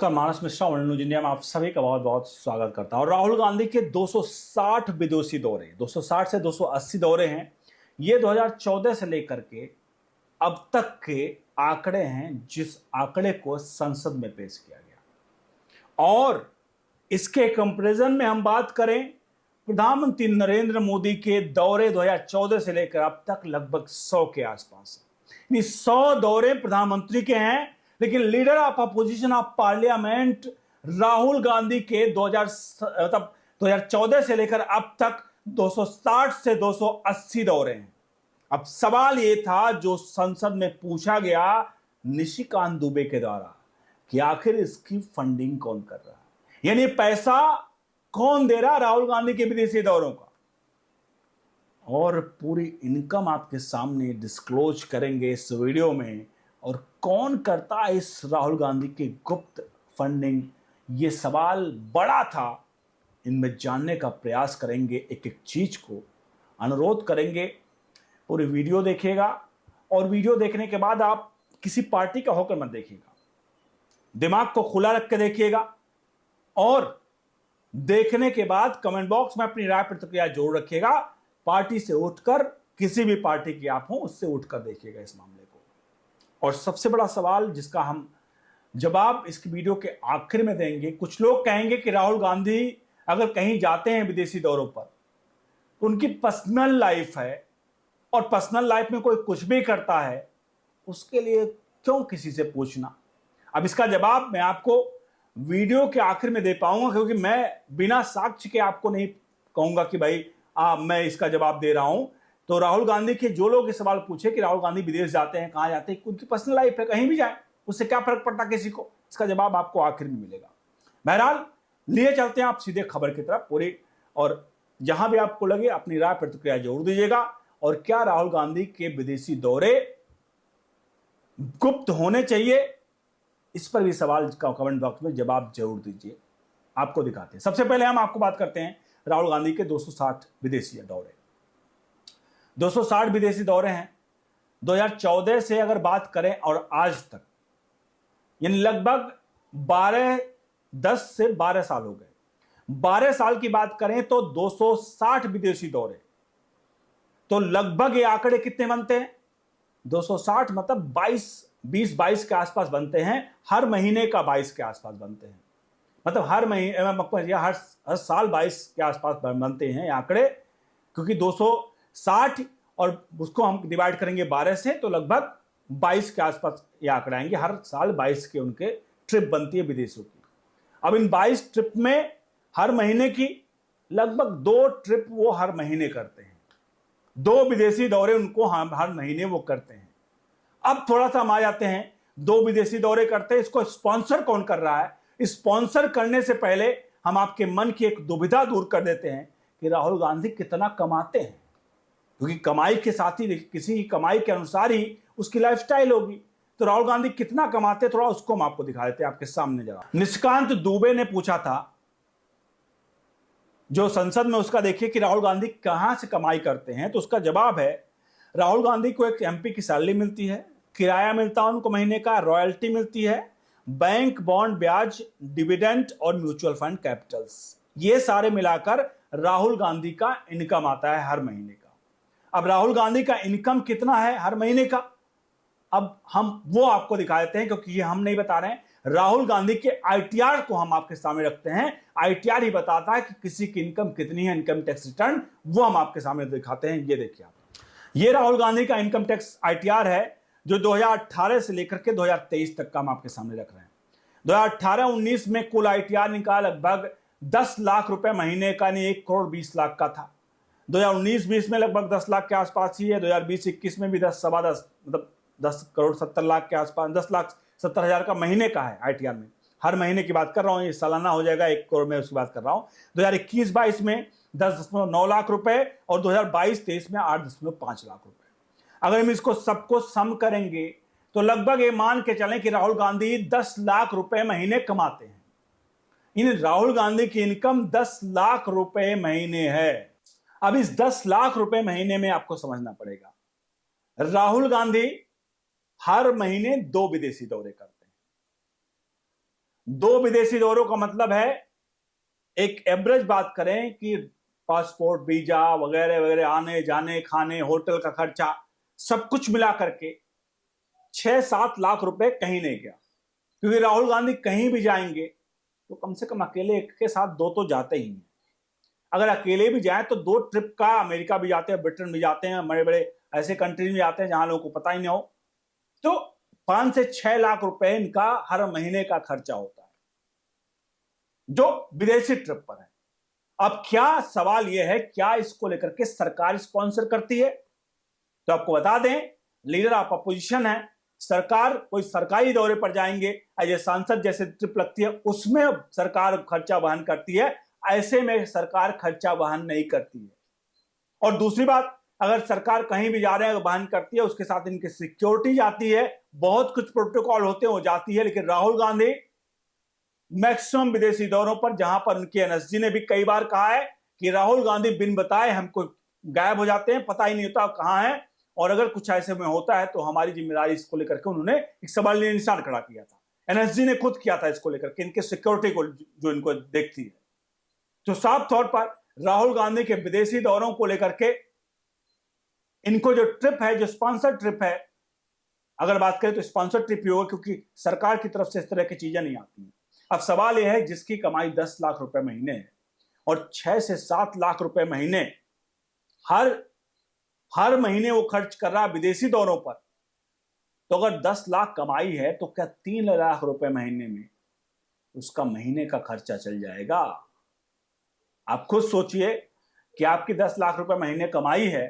नमस्कार, मानस Mishra news India में आप सभी का बहुत बहुत स्वागत करता हूं। और राहुल गांधी के 260 विदेशी दौरे, 260 से 280 दौरे हैं। ये 2014 से लेकर के अब तक के आंकड़े हैं, जिस आंकड़े को संसद में पेश किया गया। और इसके कंपैरिजन में हम बात करें, प्रधानमंत्री नरेंद्र मोदी के दौरे 2014 से लेकर अब तक लगभग 100 के आसपास है। 100 दौरे प्रधानमंत्री के हैं, लेकिन leader of opposition of parliament Rahul Gandhi के 2014 से लेकर अब तक 260 से 280 दौरे हैं। अब सवाल यह था जो संसद में पूछा गया निशिकांत दुबे के द्वारा कि आखिर इसकी फंडिंग कौन कर रहा है, यानी पैसा कौन दे रहा राहुल गांधी के विदेशी दौरों का। और पूरी इनकम आपके सामने डिस्क्लोज करेंगे इस वीडियो में। और कौन करता है इस राहुल गांधी की गुप्त फंडिंग, ये सवाल बड़ा था। इनमें जानने का प्रयास करेंगे, एक एक चीज को अनुरोध करेंगे। पूरी वीडियो देखिएगा और वीडियो देखने के बाद आप किसी पार्टी का होकर मत देखिएगा, दिमाग को खुला रख के देखिएगा। और देखने के बाद कमेंट बॉक्स में अपनी राय प्रतिक्रिया जरूर रखिएगा। पार्टी से उठकर, किसी भी पार्टी की आप हो उससे उठकर देखिएगा इस मामले को। और सबसे बड़ा सवाल जिसका हम जवाब इस वीडियो के आखिर में देंगे। कुछ लोग कहेंगे कि राहुल गांधी अगर कहीं जाते हैं विदेशी दौरों पर तो उनकी पर्सनल लाइफ है, और पर्सनल लाइफ में कोई कुछ भी करता है उसके लिए क्यों किसी से पूछना। अब इसका जवाब मैं आपको वीडियो के आखिर में दे पाऊंगा, क्योंकि मैं बिना साक्ष्य के आपको नहीं कहूंगा कि भाई मैं इसका जवाब दे रहा हूं। तो राहुल गांधी के जो लोग ये सवाल पूछे कि राहुल गांधी विदेश जाते हैं, कहां जाते हैं, उनकी पर्सनल लाइफ है, कहीं भी जाए उससे क्या फर्क पड़ता किसी को, इसका जवाब आपको आखिर में मिलेगा। बहरहाल लिए चलते हैं आप सीधे खबर की तरफ पूरी। और जहां भी आपको लगे अपनी राय प्रतिक्रिया जरूर दीजिएगा। और क्या राहुल गांधी के विदेशी दौरे गुप्त होने चाहिए, इस पर भी सवाल का कमेंट बॉक्स में जवाब जरूर दीजिए। आपको दिखाते हैं। सबसे पहले हम आपको बात करते हैं राहुल गांधी के 260 विदेशी दौरे। 260 विदेशी दौरे हैं 2014 से अगर बात करें और आज तक, यानी लगभग 10 से 12 साल हो गए। 12 साल की बात करें तो 260 विदेशी दौरे, तो लगभग ये आंकड़े कितने बनते हैं? 260 मतलब 20-22 के आसपास बनते हैं। हर महीने का 22 के आसपास बनते हैं, मतलब हर महीने हर साल 22 के आसपास बनते हैं आंकड़े। क्योंकि 260 और उसको हम डिवाइड करेंगे 12 से, तो लगभग 22 के आसपास ये आंकड़े आएंगे। हर साल 22 के उनके ट्रिप बनती है विदेशों की। अब इन 22 ट्रिप में हर महीने की लगभग 2 ट्रिप वो हर महीने करते हैं। 2 विदेशी दौरे उनको हर महीने वो करते हैं। अब थोड़ा सा हम आ जाते हैं, 2 विदेशी दौरे करते हैं, इसको स्पॉन्सर कौन कर रहा है। स्पॉन्सर करने से पहले हम आपके मन की एक दुविधा दूर कर देते हैं कि राहुल गांधी कितना कमाते हैं, क्योंकि कमाई के साथ ही किसी की कमाई के अनुसार ही उसकी लाइफस्टाइल होगी। तो राहुल गांधी कितना कमाते थोड़ा उसको हम आपको दिखा देते हैं आपके सामने। जरा निशिकांत दुबे ने पूछा था जो संसद में, उसका देखिए कि राहुल गांधी कहां से कमाई करते हैं। तो उसका जवाब है, राहुल गांधी को एक एमपी की सैलरी मिलती है, किराया मिलता है उनको महीने का, रॉयल्टी मिलती है, बैंक बॉन्ड ब्याज, डिविडेंड और म्यूचुअल फंड कैपिटल्स, ये सारे मिलाकर राहुल गांधी का इनकम आता है हर महीने का। अब राहुल गांधी का इनकम कितना है हर महीने का, अब हम वो आपको दिखा देते हैं, क्योंकि ये हम नहीं बता रहे हैं। राहुल गांधी के आईटीआर को हम आपके सामने रखते हैं। आईटीआर ही बताता है कि किसी की इनकम कितनी है, इनकम टैक्स रिटर्न, वो हम आपके सामने दिखाते हैं। ये देखिए आप, ये राहुल गांधी का इनकम टैक्स आईटीआर है जो 2018 से लेकर के 2023 तक का हम आपके सामने रख रहे हैं। 2018-19 में कुल आईटीआर निकाल लगभग 10 लाख रुपए महीने का, नहीं 1 करोड़ 20 लाख का था। 2019-20 में लगभग 10 लाख के आसपास ही है। 2020-21 में भी 10 मतलब 10 करोड़ 70 लाख के आसपास, 10 लाख 70 हजार का महीने का है आईटीआर में। हर महीने की बात कर रहा हूं, ये सालाना हो जाएगा 1 करोड़ में उसकी बात कर रहा हूं। 2021-22 में 10.9 लाख रुपए और 2022-23 में 8.5 लाख रुपए। अगर हम इसको सबको सम करेंगे तो लगभग ये मान के चलें कि राहुल गांधी 10 लाख रुपए महीने कमाते हैं। इन राहुल गांधी की इनकम 10 लाख रुपए महीने है। अब इस 10 लाख रुपए महीने में आपको समझना पड़ेगा, राहुल गांधी हर महीने 2 विदेशी दौरे करते हैं। दो विदेशी दौरों का मतलब है, एक एवरेज बात करें कि पासपोर्ट, वीजा वगैरह वगैरह, आने जाने, खाने, होटल का खर्चा, सब कुछ मिला करके 6-7 लाख रुपए कहीं नहीं गया। क्योंकि राहुल गांधी कहीं भी जाएंगे तो कम से कम अकेले एक के साथ दो तो जाते ही हैं। अगर अकेले भी जाएं तो 2 ट्रिप का, अमेरिका भी जाते हैं, ब्रिटेन भी जाते हैं, बड़े बड़े ऐसे कंट्रीज में जाते हैं जहां लोगों को पता ही नहीं हो। तो 5 से 6 लाख रुपए इनका हर महीने का खर्चा होता है जो विदेशी ट्रिप पर है। अब क्या सवाल यह है, क्या इसको लेकर के सरकार स्पॉन्सर करती है? तो आपको बता दें, लीडर ऑफ अपोजिशन है, सरकार कोई सरकारी दौरे पर जाएंगे, एज ए सांसद जैसे ट्रिप लगती है उसमें सरकार खर्चा वहन करती है, ऐसे में सरकार खर्चा वहन नहीं करती है। और दूसरी बात, अगर सरकार कहीं भी जा रहे हैं वहन करती है, उसके साथ इनकी सिक्योरिटी जाती है, बहुत कुछ प्रोटोकॉल होते हैं वो जाती है। लेकिन राहुल गांधी मैक्सिमम विदेशी दौरों पर, जहां पर उनके एनएसजी ने भी कई बार कहा है कि राहुल गांधी बिन बताए हमको गायब हो जाते हैं, पता ही नहीं होता कहां है, और अगर कुछ ऐसे में होता है तो हमारी जिम्मेदारी, इसको लेकर के उन्होंने एक सवालिया निशान खड़ा किया था। एनएसजी ने खुद किया था इसको लेकर के, इनके सिक्योरिटी को जो इनको देखती है। तो साफ तौर पर राहुल गांधी के विदेशी दौरों को लेकर के इनको जो ट्रिप है, जो स्पॉन्सर ट्रिप है, अगर बात करें तो स्पॉन्सर ट्रिप ही होगा, क्योंकि सरकार की तरफ से इस तरह की चीजें नहीं आती हैं। अब सवाल यह है, जिसकी कमाई 10 लाख रुपए महीने है और 6 से 7 लाख रुपए महीने हर महीने वो खर्च कर रहा है विदेशी दौरों पर, तो अगर 10 लाख कमाई है तो क्या 3 लाख रुपए महीने में उसका महीने का खर्चा चल जाएगा? आप खुद सोचिए कि आपकी 10 लाख रुपए महीने कमाई है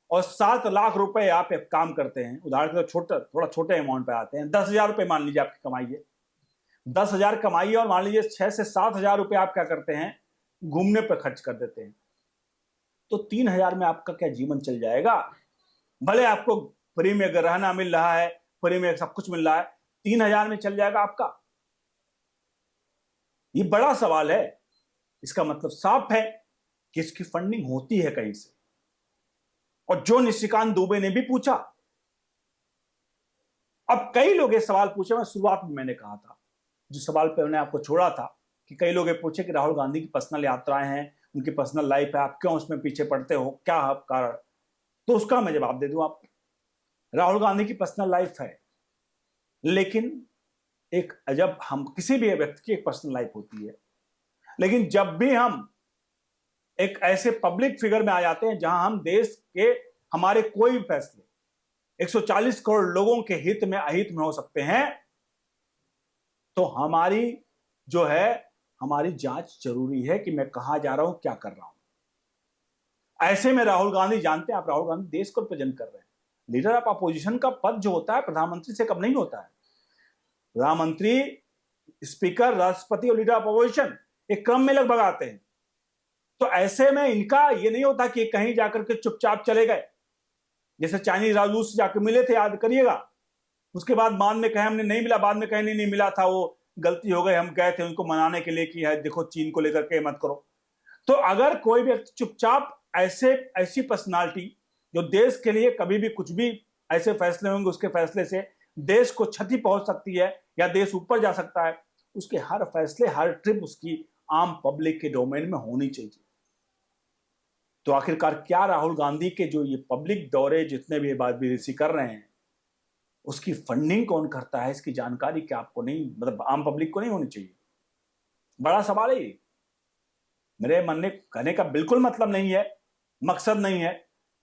और 7 लाख रुपए आप एक काम करते हैं, उदाहरण के लिए थोड़ा छोटे अमाउंट पे आते हैं, 10,000 रुपए मान लीजिए आपकी कमाई है, 10,000 कमाई है और मान लीजिए 6 से 7,000 रुपए आप क्या करते हैं, घूमने पर खर्च कर देते हैं, तो 3,000 में आपका क्या जीवन चल जाएगा? भले आपको फ्री में अगर रहना मिल रहा है, फ्री में सब कुछ मिल रहा है, 3,000 में चल जाएगा आपका? ये बड़ा सवाल है। इसका मतलब साफ है कि इसकी फंडिंग होती है कहीं से। और जो निशिकांत दुबे ने भी पूछा, अब कई लोग ये सवाल पूछे, मैं शुरुआत में मैंने कहा था, जो सवाल पे मैंने आपको छोड़ा था, कि कई लोग ये पूछे कि राहुल गांधी की पर्सनल यात्राएं हैं, उनकी पर्सनल लाइफ है, आप क्यों उसमें पीछे पड़ते हो, क्या कारण? तो उसका मैं जवाब दे दूं आपको। राहुल गांधी की पर्सनल लाइफ है, लेकिन एक जब हम किसी भी व्यक्ति की एक पर्सनल लाइफ होती है, लेकिन जब भी हम एक ऐसे पब्लिक फिगर में आ जाते हैं जहां हम देश के हमारे कोई भी फैसले 140 करोड़ लोगों के हित में अहित में हो सकते हैं, तो हमारी जो है, हमारी जांच जरूरी है कि मैं कहां जा रहा हूं, क्या कर रहा हूं। ऐसे में राहुल गांधी जानते हैं, आप राहुल गांधी देश को रिप्रेजेंट कर रहे हैं। लीडर ऑफ अपोजिशन का पद जो होता है प्रधानमंत्री से कम नहीं होता है। प्रधानमंत्री, स्पीकर, राष्ट्रपति और लीडर ऑफ अपोजिशन एक क्रम में लगभग आते हैं। तो ऐसे में इनका ये नहीं होता कि कहीं जाकर के चुपचाप चले गए, जैसे चाइनीज राजदूत से जाकर मिले थे, याद करिएगा, उसके बाद में कहे हमने नहीं मिला, बाद में कहे नहीं मिला था, वो गलती हो गई, हम गए थे उनको मनाने के लिए कि है देखो चीन को लेकर के मत करो। तो अगर कोई व्यक्ति चुपचाप ऐसी पर्सनालिटी जो देश के लिए कभी भी कुछ भी ऐसे फैसले होंगे, उसके फैसले से देश को क्षति पहुंच सकती है या देश ऊपर जा सकता है, उसके हर फैसले, हर ट्रिप उसकी आम पब्लिक के डोमेन में होनी चाहिए। तो आखिरकार क्या राहुल गांधी के जो ये पब्लिक दौरे जितने भी विदेशी कर रहे हैं, उसकी फंडिंग कौन करता है, इसकी जानकारी क्या आपको नहीं, मतलब आम पब्लिक को नहीं होनी चाहिए? बड़ा सवाल है ये। मेरे मन में कहने का बिल्कुल मतलब नहीं है, मकसद नहीं है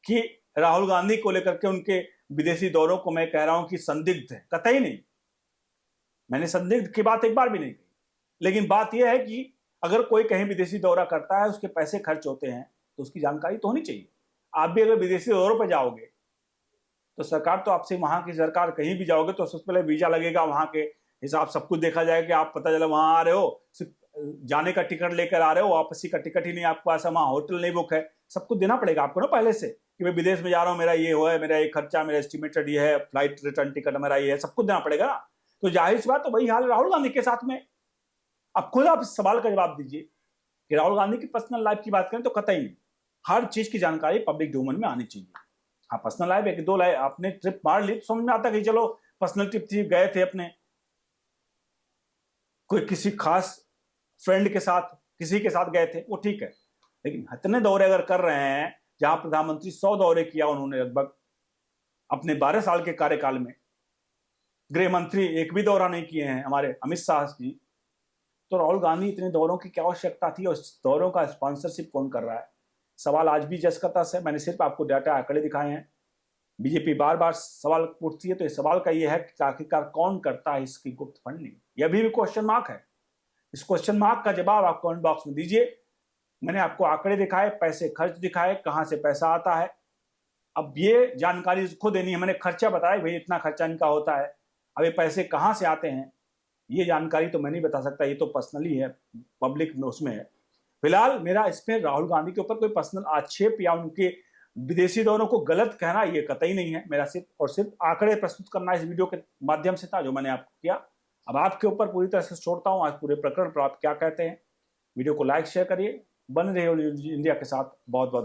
कि राहुल गांधी को लेकर के उनके विदेशी दौरों को मैं कह रहा हूं कि संदिग्ध है, कतई नहीं। मैंने संदिग्ध की बात एक बार भी नहीं कही। लेकिन बात यह है कि अगर कोई कहीं विदेशी दौरा करता है, उसके पैसे खर्च होते हैं, तो उसकी जानकारी तो होनी चाहिए। आप भी अगर विदेशी दौरों पर जाओगे तो सरकार तो आपसे, वहां की सरकार कहीं भी जाओगे तो सबसे पहले वीजा लगेगा, वहां के हिसाब सब कुछ देखा जाएगा कि आप, पता चला वहां आ रहे हो, सिर्फ जाने का टिकट लेकर आ रहे हो, वापसी का टिकट ही नहीं आपके पास है, वहां होटल नहीं बुक है, सब कुछ देना पड़ेगा आपको ना पहले से, कि मैं विदेश में जा रहा हूँ, मेरा ये है, मेरा ये खर्चा, मेरा एस्टिमेटेड ये है, फ्लाइट रिटर्न टिकट मेरा ये है, सब कुछ देना पड़ेगा ना। तो जाहिर सी बात, तो वही हाल राहुल गांधी के साथ में। अब खुद आप इस सवाल का जवाब दीजिए कि राहुल गांधी की पर्सनल लाइफ की बात करें तो कतई नहीं, हर चीज की जानकारी पब्लिक डोमेन में आनी चाहिए। हाँ, पर्सनल लाइफ एक दो लाइफ आपने ट्रिप मार ली तो समझ में आता कि चलो पर्सनल ट्रिप थी, गए थे अपने, कोई किसी खास फ्रेंड के साथ, किसी के साथ गए थे, वो ठीक है, लेकिन इतने दौरे अगर कर रहे हैं, जहां प्रधानमंत्री 100 दौरे किया उन्होंने लगभग अपने 12 साल के कार्यकाल में, गृह मंत्री एक भी दौरा नहीं किए हैं हमारे अमित शाह जी, तो राहुल गांधी इतने दौरों की क्या आवश्यकता थी और दौरों का स्पॉन्सरशिप कौन कर रहा है? सवाल आज भी जस का तस है। मैंने सिर्फ आपको डाटा आंकड़े दिखाए हैं। बीजेपी बार बार सवाल पूछती है, तो इस सवाल का यह है कि आखिरकार कौन करता है इसकी गुप्त फंडिंग? यह भी क्वेश्चन मार्क है। इस क्वेश्चन मार्क का जवाब आप कमेंट बॉक्स में दीजिए। मैंने आपको आंकड़े दिखाए, पैसे खर्च दिखाए, कहां से पैसा आता है। अब ये जानकारी इसको देनी है, मैंने खर्चा बताया भाई इतना खर्चा इनका होता है, अब ये पैसे कहां से आते हैं ये जानकारी तो मैं नहीं बता सकता, ये तो पर्सनली है, पब्लिक में उसमें है। फिलहाल मेरा इसमें राहुल गांधी के ऊपर कोई पर्सनल आक्षेप या उनके विदेशी दौरों को गलत कहना ये कतई नहीं है। मेरा सिर्फ और सिर्फ आंकड़े प्रस्तुत करना इस वीडियो के माध्यम से था जो मैंने आपको किया। अब आपके ऊपर पूरी तरह से छोड़ता हूं आज पूरे प्रकरण पर आप क्या कहते हैं। वीडियो को लाइक शेयर करिए, बन रहे हो इंडिया के साथ। बहुत बहुत